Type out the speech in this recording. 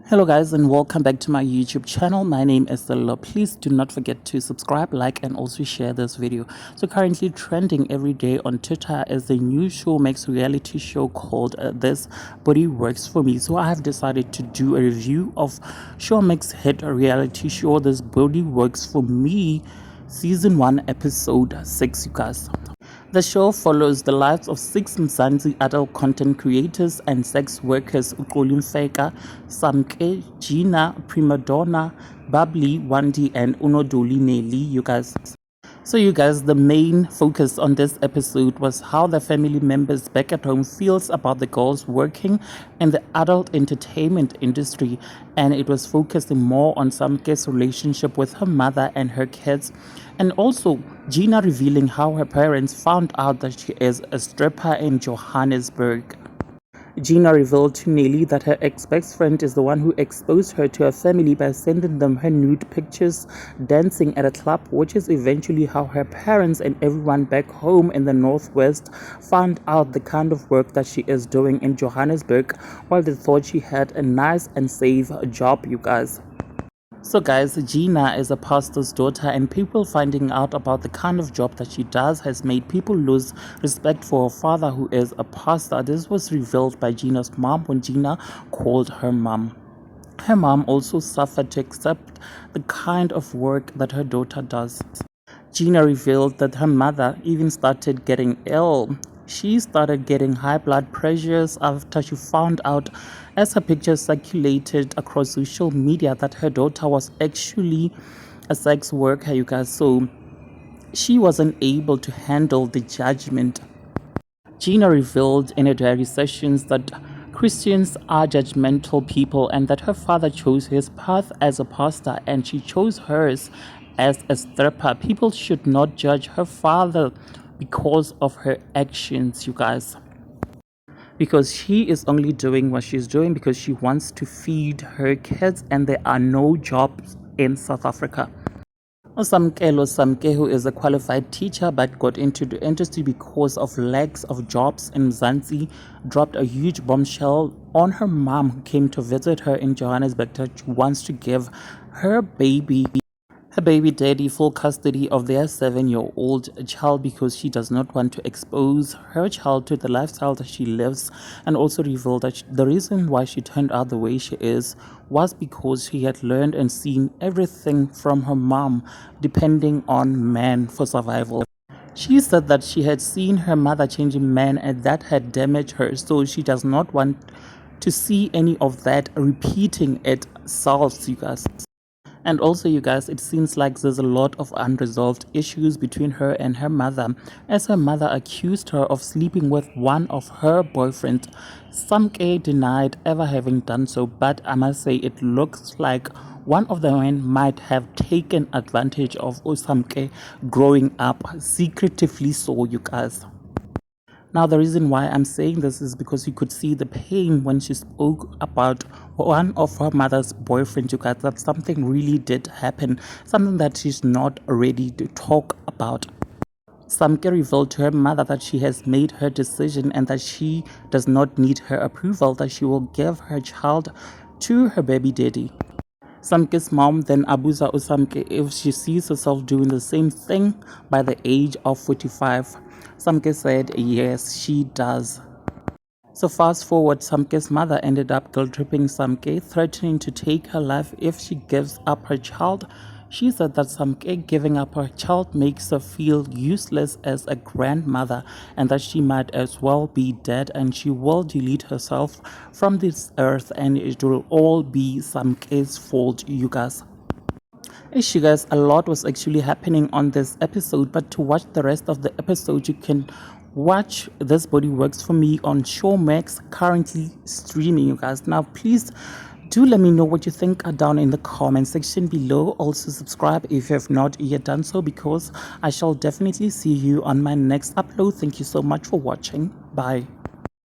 Hello guys and welcome back to my YouTube channel. My name is Stella. Please do not forget to subscribe, like and also share this video. So currently trending every day on Twitter is the new Showmax reality show called This Body Works For Me. So I have decided to do a review of Showmax hit reality show This Body Works For Me season 1 episode 6, you guys. The show follows the lives of 6 Mzansi adult content creators and sex workers Feka, Samke, Gina, Prima Donna, Bubbly, Wandi, and Unodoli Nelly, you guys. So you guys, the main focus on this episode was how the family members back at home feels about the girls working in the adult entertainment industry, and it was focusing more on Samke's relationship with her mother and her kids, and also Gina revealing how her parents found out that she is a stripper in Johannesburg. Gina revealed to Nelly that her ex-best friend is the one who exposed her to her family by sending them her nude pictures dancing at a club, which is eventually how her parents and everyone back home in the Northwest found out the kind of work that she is doing in Johannesburg, while they thought she had a nice and safe job, you guys. So guys, Gina is a pastor's daughter, and people finding out about the kind of job that she does has made people lose respect for her father, who is a pastor. This was revealed by Gina's mom when Gina called her mom. Her mom also suffered to accept the kind of work that her daughter does. Gina revealed that her mother even started getting ill. She started getting high blood pressures after she found out, as her pictures circulated across social media, that her daughter was actually a sex worker, you guys. So she wasn't able to handle the judgment. Gina revealed in her diary sessions that Christians are judgmental people and that her father chose his path as a pastor and she chose hers as a stripper. People should not judge her father because of her actions, you guys, because she is only doing what she's doing because she wants to feed her kids, and there are no jobs in South Africa. Samke, who is a qualified teacher but got into the industry because of lacks of jobs in Mzansi, dropped a huge bombshell on her mom, who came to visit her in Johannesburg, that she wants to give her baby daddy full custody of their 7-year-old child because she does not want to expose her child to the lifestyle that she lives, and also revealed that the reason why she turned out the way she is was because she had learned and seen everything from her mom, depending on men for survival. She said that she had seen her mother changing men and that had damaged her, so she does not want to see any of that repeating itself, you guys. And also, you guys, it seems like there's a lot of unresolved issues between her and her mother, as her mother accused her of sleeping with one of her boyfriends. Samke denied ever having done so, but I must say it looks like one of the men might have taken advantage of Samke growing up secretively, so, you guys. Now, the reason why I'm saying this is because you could see the pain when she spoke about one of her mother's boyfriends, you guys, that something really did happen, something that she's not ready to talk about. Samke revealed to her mother that she has made her decision and that she does not need her approval, that she will give her child to her baby daddy. Samke's mom then abusa Samke if she sees herself doing the same thing by the age of 45. Samke said yes, she does. So fast forward, Samke's mother ended up guilt-tripping Samke, threatening to take her life if she gives up her child. She said that Samke giving up her child makes her feel useless as a grandmother and that she might as well be dead, and she will delete herself from this earth and it will all be Samke's fault, you guys. You guys, a lot was actually happening on this episode, but to watch the rest of the episode you can watch This Body Works For Me on Showmax, currently streaming, you guys. Now please do let me know what you think down in the comment section below. Also subscribe if you have not yet done so, because I shall definitely see you on my next upload. Thank you so much for watching. Bye.